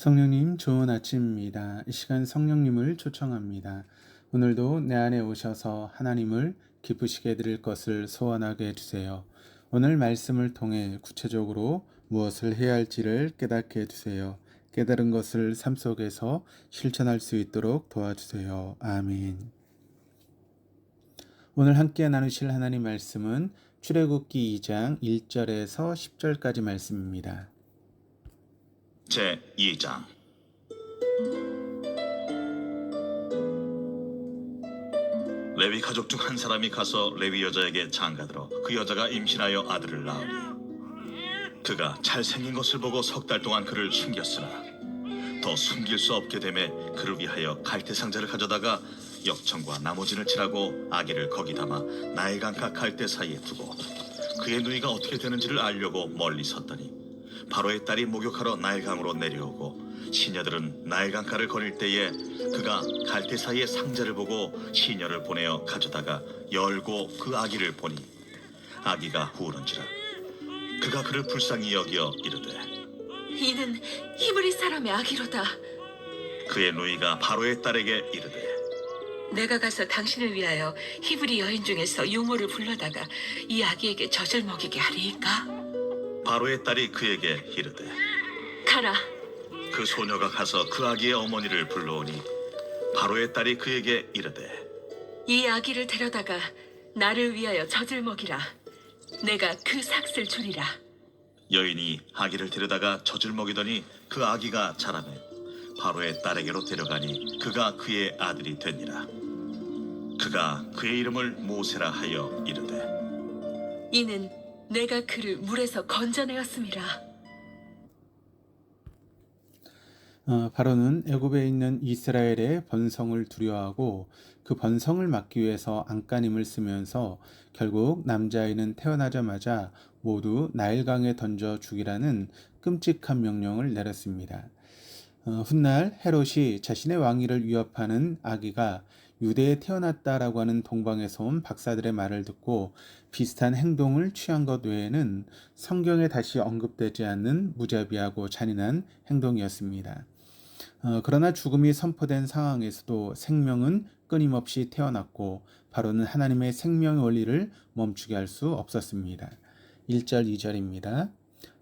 성령님, 좋은 아침입니다. 이 시간 성령님을 초청합니다. 오늘도 내 안에 오셔서 하나님을 기쁘시게 해드릴 것을 소원하게 해주세요. 오늘 말씀을 통해 구체적으로 무엇을 해야 할지를 깨닫게 해주세요. 깨달은 것을 삶 속에서 실천할 수 있도록 도와주세요. 아멘. 오늘 함께 나누실 하나님 말씀은 출애굽기 2장 1절에서 10절까지 말씀입니다. 제2장 레위 가족 중 한 사람이 가서 레위 여자에게 장가들어 그 여자가 임신하여 아들을 낳으니 그가 잘생긴 것을 보고 석 달 동안 그를 숨겼으나 더 숨길 수 없게 되매 그를 위하여 갈대 상자를 가져다가 역청과 나무진을 칠하고 아기를 거기 담아 나일강가 갈대 사이에 두고 그의 누이가 어떻게 되는지를 알려고 멀리 섰더니 바로의 딸이 목욕하러 나일강으로 내려오고 시녀들은 나일강가를 거닐 때에 그가 갈대 사이의 상자를 보고 시녀를 보내어 가져다가 열고 그 아기를 보니 아기가 우는지라 그가 그를 불쌍히 여겨 이르되 이는 히브리 사람의 아기로다. 그의 누이가 바로의 딸에게 이르되 내가 가서 당신을 위하여 히브리 여인 중에서 유모를 불러다가 이 아기에게 젖을 먹이게 하리이까? 바로의 딸이 그에게 이르되 가라. 그 소녀가 가서 그 아기의 어머니를 불러오니 바로의 딸이 그에게 이르되 이 아기를 데려다가 나를 위하여 젖을 먹이라. 내가 그 삭슬 주리라. 여인이 아기를 데려다가 젖을 먹이더니 그 아기가 자라매 바로의 딸에게로 데려가니 그가 그의 아들이 되니라. 그가 그의 이름을 모세라 하여 이르되 이는 내가 그를 물에서 건져내었음이라. 바로는 애굽에 있는 이스라엘의 번성을 두려워하고 그 번성을 막기 위해서 안간힘을 쓰면서 결국 남자아이는 태어나자마자 모두 나일강에 던져 죽이라는 끔찍한 명령을 내렸습니다. 훗날 헤롯이 자신의 왕위를 위협하는 아기가 유대에 태어났다라고 하는 동방에서 온 박사들의 말을 듣고 비슷한 행동을 취한 것 외에는 성경에 다시 언급되지 않는 무자비하고 잔인한 행동이었습니다. 그러나 죽음이 선포된 상황에서도 생명은 끊임없이 태어났고 바로는 하나님의 생명의 원리를 멈추게 할 수 없었습니다. 1절 2절입니다.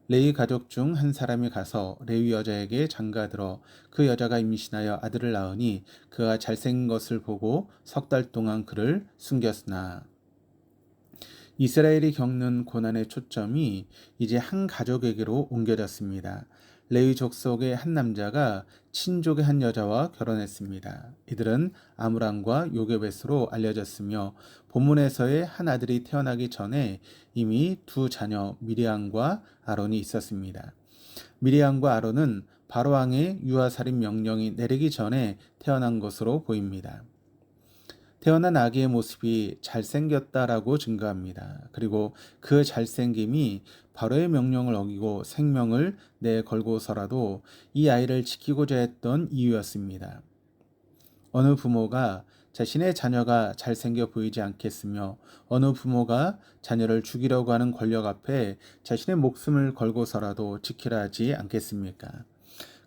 레위 가족 중 한 사람이 가서 레위 여자에게 장가들어 그 여자가 임신하여 아들을 낳으니 그가 잘생긴 것을 보고 석 달 동안 그를 숨겼으나 이스라엘이 겪는 고난의 초점이 이제 한 가족에게로 옮겨졌습니다. 레위 족속의 한 남자가 친족의 한 여자와 결혼했습니다. 이들은 아므람과 요게벳으로 알려졌으며 본문에서의 한 아들이 태어나기 전에 이미 두 자녀 미리암과 아론이 있었습니다. 미리암과 아론은 바로 왕의 유아살인 명령이 내리기 전에 태어난 것으로 보입니다. 태어난 아기의 모습이 잘생겼다라고 증거합니다. 그리고 그 잘생김이 바로의 명령을 어기고 생명을 내걸고서라도 이 아이를 지키고자 했던 이유였습니다. 어느 부모가 자신의 자녀가 잘생겨 보이지 않겠으며 어느 부모가 자녀를 죽이려고 하는 권력 앞에 자신의 목숨을 걸고서라도 지키려 하지 않겠습니까?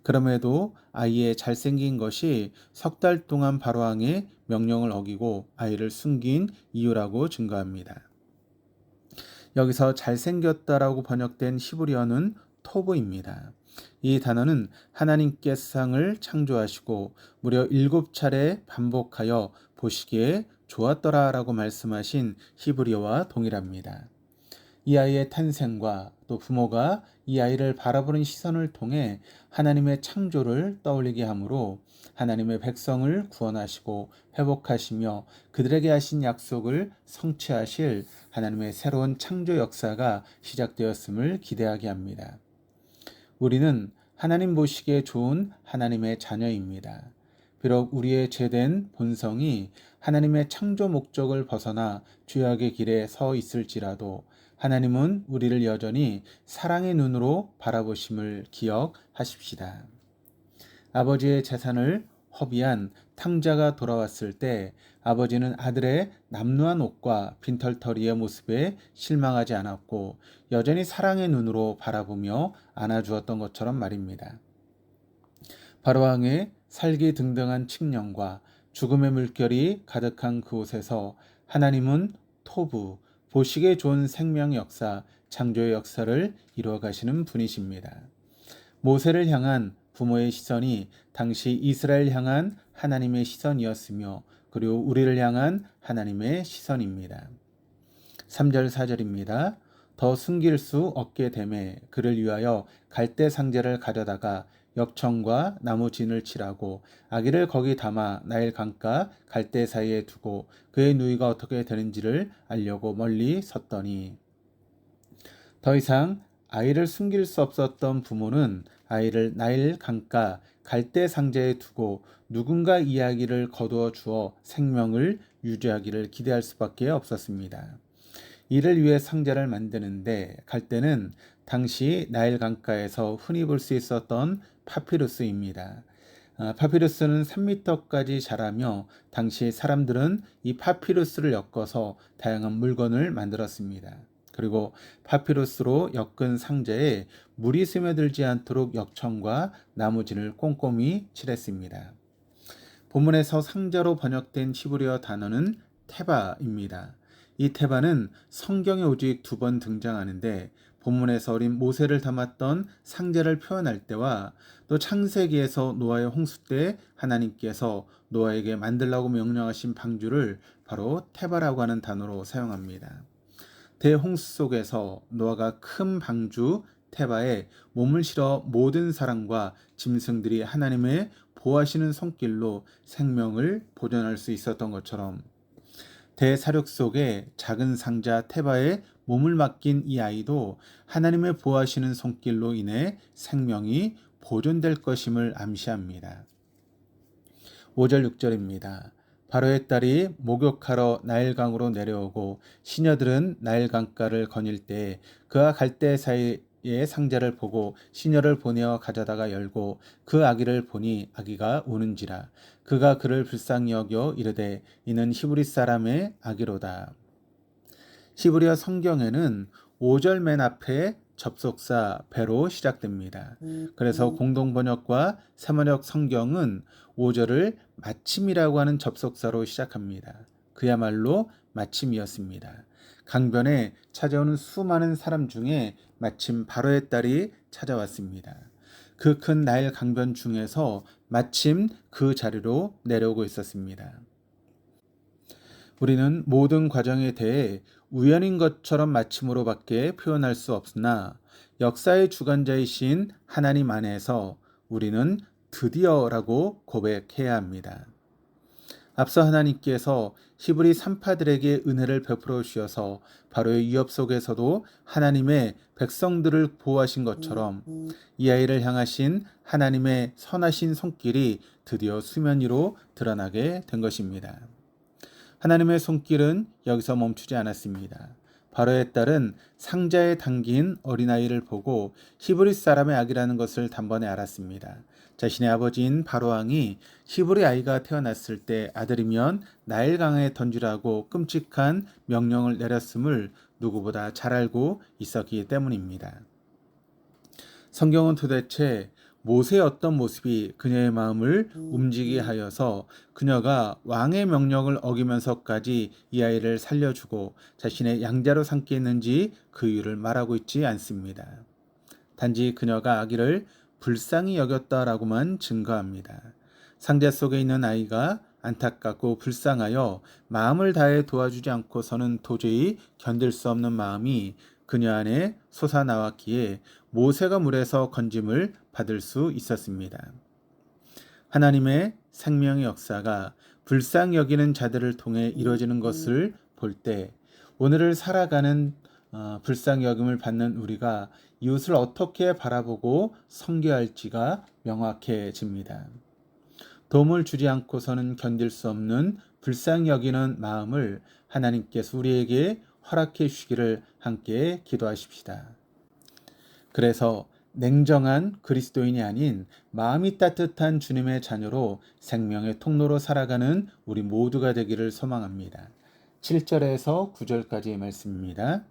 그럼에도 아이의 잘생긴 것이 석 달 동안 바로왕의 명령을 어기고 아이를 숨긴 이유라고 증거합니다. 여기서 잘생겼다라고 번역된 히브리어는 토브입니다. 이 단어는 하나님께 세상을 창조하시고 무려 7차례 반복하여 보시기에 좋았더라라고 말씀하신 히브리어와 동일합니다. 이 아이의 탄생과 또 부모가 이 아이를 바라보는 시선을 통해 하나님의 창조를 떠올리게 하므로 하나님의 백성을 구원하시고 회복하시며 그들에게 하신 약속을 성취하실 하나님의 새로운 창조 역사가 시작되었음을 기대하게 합니다. 우리는 하나님 보시기에 좋은 하나님의 자녀입니다. 비록 우리의 죄된 본성이 하나님의 창조 목적을 벗어나 죄악의 길에 서 있을지라도 하나님은 우리를 여전히 사랑의 눈으로 바라보심을 기억하십시다. 아버지의 재산을 허비한 탕자가 돌아왔을 때 아버지는 아들의 남루한 옷과 빈털터리의 모습에 실망하지 않았고 여전히 사랑의 눈으로 바라보며 안아주었던 것처럼 말입니다. 바로왕의 살기등등한 칙령과 죽음의 물결이 가득한 그곳에서 하나님은 토부, 보시기에 좋은 생명의 역사, 창조의 역사를 이루어 가시는 분이십니다. 모세를 향한 부모의 시선이 당시 이스라엘 향한 하나님의 시선이었으며 그리고 우리를 향한 하나님의 시선입니다. 3절 4절입니다. 더 숨길 수 없게 되매 그를 위하여 갈대 상자를 가져다가 역청과 나무 진을 칠하고 아기를 거기 담아 나일 강가 갈대 사이에 두고 그의 누이가 어떻게 되는지를 알려고 멀리 섰더니 더 이상 아이를 숨길 수 없었던 부모는 아이를 나일 강가 갈대 상자에 두고 누군가 이야기를 거두어 주어 생명을 유지하기를 기대할 수밖에 없었습니다. 이를 위해 상자를 만드는데 갈대는 당시 나일 강가에서 흔히 볼 수 있었던 파피루스입니다. 파피루스는 3m까지 자라며 당시 사람들은 이 파피루스를 엮어서 다양한 물건을 만들었습니다. 그리고 파피루스로 엮은 상자에 물이 스며들지 않도록 역청과 나무진을 꼼꼼히 칠했습니다. 본문에서 상자로 번역된 히브리어 단어는 테바입니다. 이 테바는 성경에 오직 2번 등장하는데 본문에서 어린 모세를 담았던 상자를 표현할 때와 또 창세기에서 노아의 홍수 때 하나님께서 노아에게 만들라고 명령하신 방주를 바로 테바라고 하는 단어로 사용합니다. 대홍수 속에서 노아가 큰 방주 테바에 몸을 실어 모든 사람과 짐승들이 하나님의 보호하시는 손길로 생명을 보존할 수 있었던 것처럼 대사륙 속에 작은 상자 테바에 몸을 맡긴 이 아이도 하나님의 보호하시는 손길로 인해 생명이 보존될 것임을 암시합니다. 5절 6절입니다. 바로의 딸이 목욕하러 나일강으로 내려오고 시녀들은 나일강가를 거닐 때 그가 갈대 사이에 상자를 보고 시녀를 보내어 가져다가 열고 그 아기를 보니 아기가 우는지라 그가 그를 불쌍히 여겨 이르되 이는 히브리 사람의 아기로다. 히브리어 성경에는 5절 맨 앞에 접속사 배로 시작됩니다. 그래서 공동번역과 새번역 성경은 5절을 마침이라고 하는 접속사로 시작합니다. 그야말로 마침이었습니다. 강변에 찾아오는 수많은 사람 중에 마침 바로의 딸이 찾아왔습니다. 그 큰 나일 강변 중에서 마침 그 자리로 내려오고 있었습니다. 우리는 모든 과정에 대해 우연인 것처럼 마침으로밖에 표현할 수 없으나 역사의 주관자이신 하나님 안에서 우리는 드디어라고 고백해야 합니다. 앞서 하나님께서 히브리 산파들에게 은혜를 베풀어 주셔서 바로의 위협 속에서도 하나님의 백성들을 보호하신 것처럼 이 아이를 향하신 하나님의 선하신 손길이 드디어 수면 위로 드러나게 된 것입니다. 하나님의 손길은 여기서 멈추지 않았습니다. 바로의 딸은 상자에 담긴 어린아이를 보고 히브리 사람의 아기라는 것을 단번에 알았습니다. 자신의 아버지인 바로왕이 히브리 아이가 태어났을 때 아들이면 나일강에 던지라고 끔찍한 명령을 내렸음을 누구보다 잘 알고 있었기 때문입니다. 성경은 도대체 모세의 어떤 모습이 그녀의 마음을 움직이게 하여서 그녀가 왕의 명령을 어기면서까지 이 아이를 살려주고 자신의 양자로 삼게 했는지 그 이유를 말하고 있지 않습니다. 단지 그녀가 아기를 불쌍히 여겼다라고만 증거합니다. 상자 속에 있는 아이가 안타깝고 불쌍하여 마음을 다해 도와주지 않고서는 도저히 견딜 수 없는 마음이 그녀 안에 솟아나왔기에 모세가 물에서 건짐을 받을 수 있었습니다. 하나님의 생명의 역사가 불쌍히 여기는 자들을 통해 이루어지는 것을 볼 때 오늘을 살아가는 불쌍히 여김을 받는 우리가 이웃을 어떻게 바라보고 섬겨할지가 명확해집니다. 도움을 주지 않고서는 견딜 수 없는 불쌍히 여기는 마음을 하나님께서 우리에게 허락해 주시기를 함께 기도하십시다. 그래서 냉정한 그리스도인이 아닌 마음이 따뜻한 주님의 자녀로 생명의 통로로 살아가는 우리 모두가 되기를 소망합니다. 7절에서 9절까지의 말씀입니다.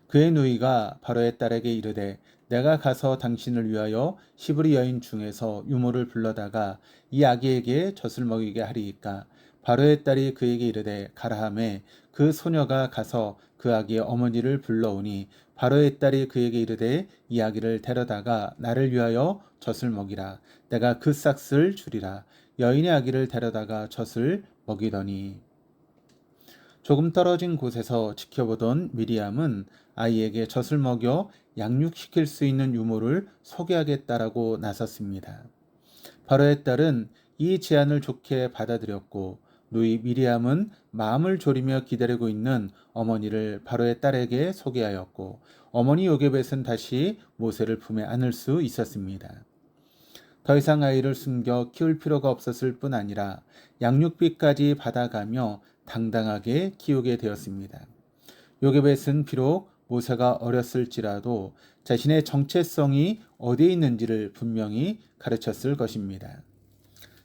그의 누이가 바로의 딸에게 이르되 내가 가서 당신을 위하여 히브리 여인 중에서 유모를 불러다가 이 아기에게 젖을 먹이게 하리이까. 바로의 딸이 그에게 이르되 가라 하매 그 소녀가 가서 그 아기의 어머니를 불러오니 바로의 딸이 그에게 이르되 이 아기를 데려다가 나를 위하여 젖을 먹이라. 내가 그 싹을 주리라. 여인의 아기를 데려다가 젖을 먹이더니 조금 떨어진 곳에서 지켜보던 미리암은 아이에게 젖을 먹여 양육시킬 수 있는 유모를 소개하겠다라고 나섰습니다. 바로의 딸은 이 제안을 좋게 받아들였고 누이 미리암은 마음을 졸이며 기다리고 있는 어머니를 바로의 딸에게 소개하였고 어머니 요게벳은 다시 모세를 품에 안을 수 있었습니다. 더 이상 아이를 숨겨 키울 필요가 없었을 뿐 아니라 양육비까지 받아가며 당당하게 키우게 되었습니다. 요게벳은 비록 모세가 어렸을지라도 자신의 정체성이 어디에 있는지를 분명히 가르쳤을 것입니다.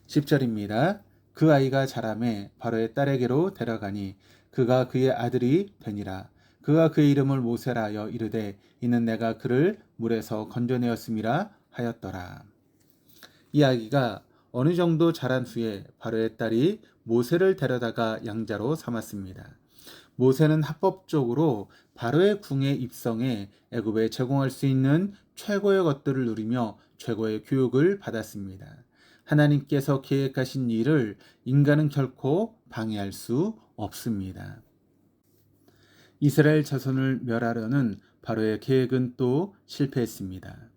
10절입니다. 그 아이가 자라매 바로의 딸에게로 데려가니 그가 그의 아들이 되니라. 그가 그의 이름을 모세라 하여 이르되 이는 내가 그를 물에서 건져내었음이라 하였더라. 이 아기가 어느 정도 자란 후에 바로의 딸이 모세를 데려다가 양자로 삼았습니다. 모세는 합법적으로 바로의 궁에 입성해 애굽에 제공할 수 있는 최고의 것들을 누리며 최고의 교육을 받았습니다. 하나님께서 계획하신 일을 인간은 결코 방해할 수 없습니다. 이스라엘 자손을 멸하려는 바로의 계획은 또 실패했습니다.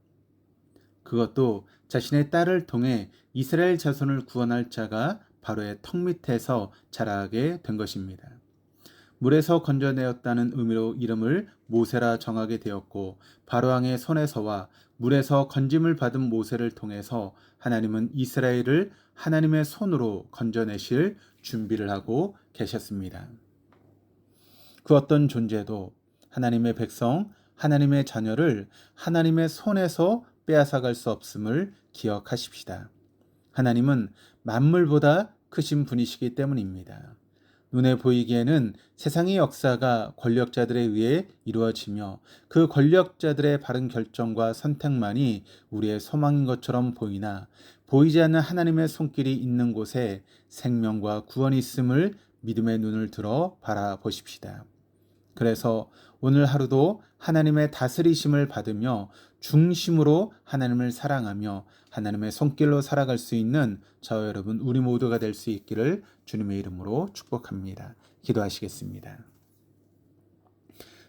그것도 자신의 딸을 통해 이스라엘 자손을 구원할 자가 바로의 턱 밑에서 자라게 된 것입니다. 물에서 건져내었다는 의미로 이름을 모세라 정하게 되었고 바로왕의 손에서와 물에서 건짐을 받은 모세를 통해서 하나님은 이스라엘을 하나님의 손으로 건져내실 준비를 하고 계셨습니다. 그 어떤 존재도 하나님의 백성, 하나님의 자녀를 하나님의 손에서 빼앗아갈 수 없음을 기억하십시다. 하나님은 만물보다 크신 분이시기 때문입니다. 눈에 보이기에는 세상의 역사가 권력자들에 의해 이루어지며 그 권력자들의 바른 결정과 선택만이 우리의 소망인 것처럼 보이나 보이지 않는 하나님의 손길이 있는 곳에 생명과 구원이 있음을 믿음의 눈을 들어 바라보십시다. 그래서 오늘 하루도 하나님의 다스리심을 받으며 중심으로 하나님을 사랑하며 하나님의 손길로 살아갈 수 있는 저와 여러분 우리 모두가 될 수 있기를 주님의 이름으로 축복합니다. 기도하시겠습니다.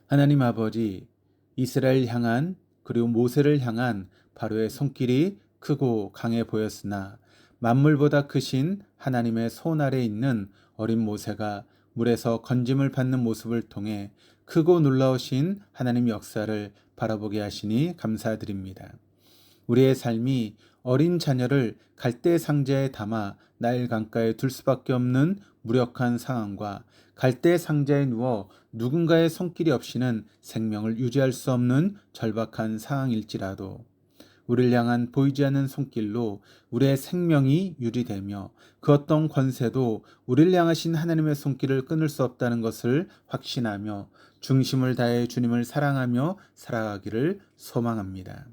하나님 아버지, 이스라엘 향한 그리고 모세를 향한 바로의 손길이 크고 강해 보였으나 만물보다 크신 하나님의 손 아래 있는 어린 모세가 물에서 건짐을 받는 모습을 통해 크고 놀라우신 하나님 역사를 바라보게 하시니 감사드립니다. 우리의 삶이 어린 자녀를 갈대 상자에 담아 나일 강가에 둘 수밖에 없는 무력한 상황과 갈대 상자에 누워 누군가의 손길이 없이는 생명을 유지할 수 없는 절박한 상황일지라도 우리를 향한 보이지 않는 손길로 우리의 생명이 유지되며 그 어떤 권세도 우리를 향하신 하나님의 손길을 끊을 수 없다는 것을 확신하며 중심을 다해 주님을 사랑하며 살아가기를 소망합니다.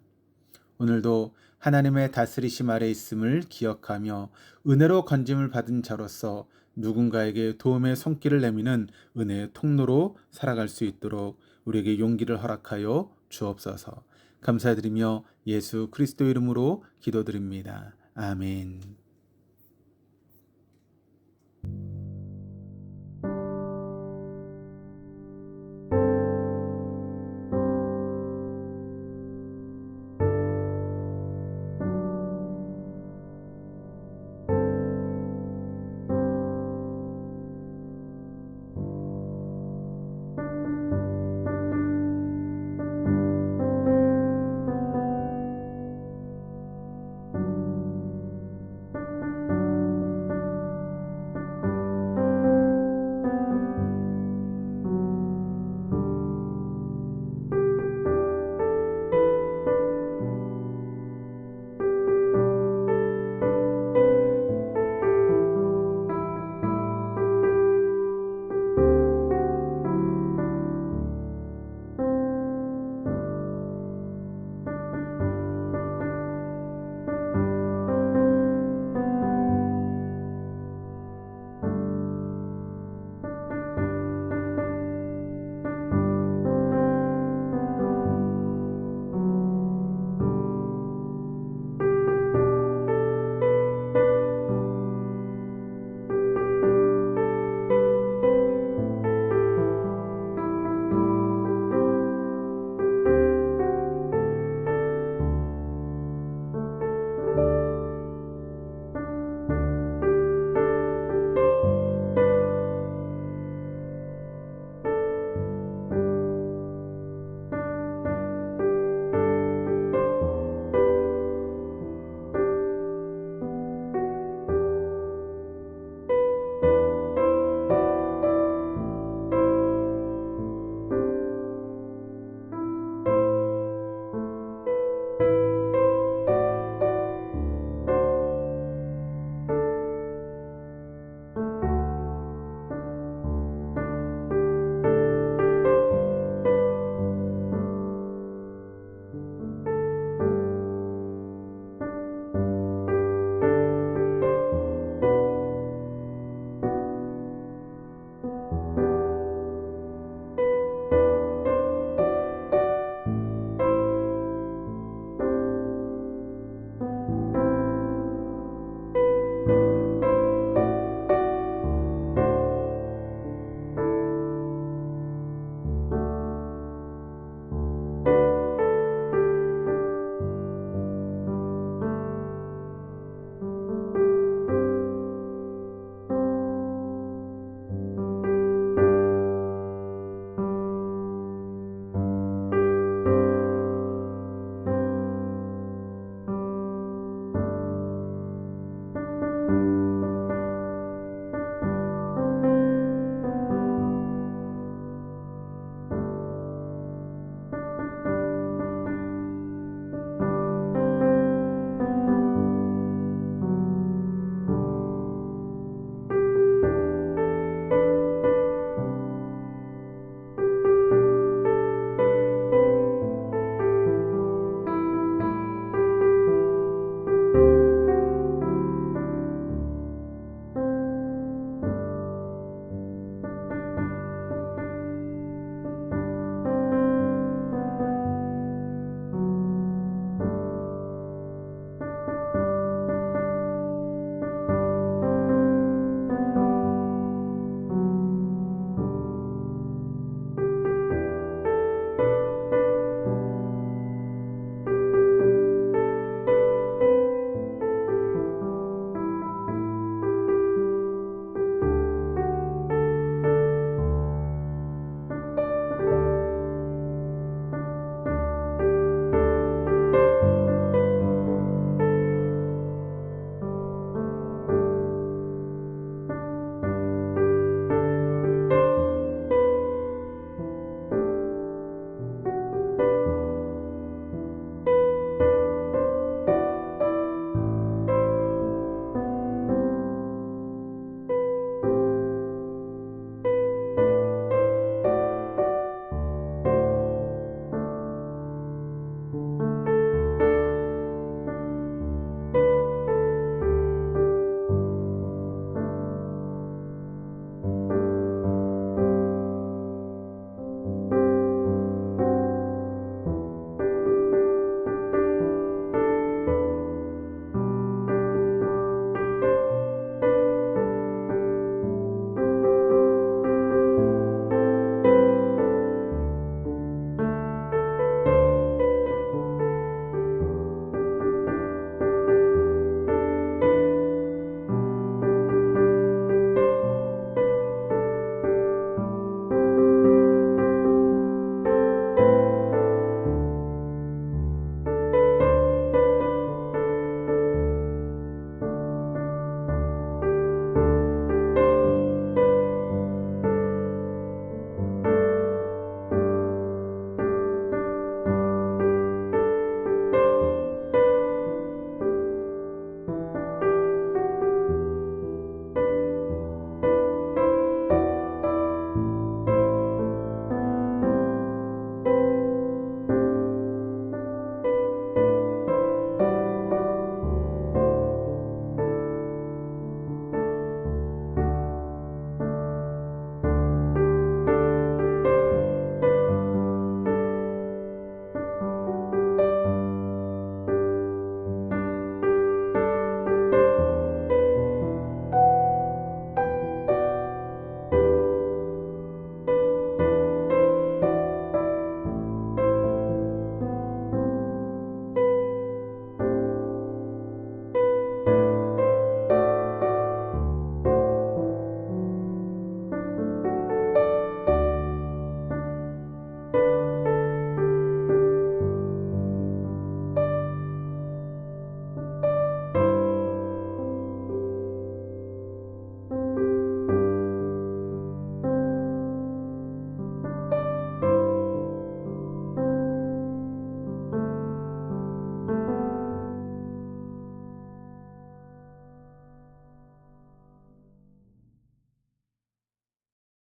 오늘도 하나님의 다스리심 아래 있음을 기억하며 은혜로 건짐을 받은 자로서 누군가에게 도움의 손길을 내미는 은혜의 통로로 살아갈 수 있도록 우리에게 용기를 허락하여 주옵소서. 감사드리며 예수 그리스도 이름으로 기도드립니다. 아멘.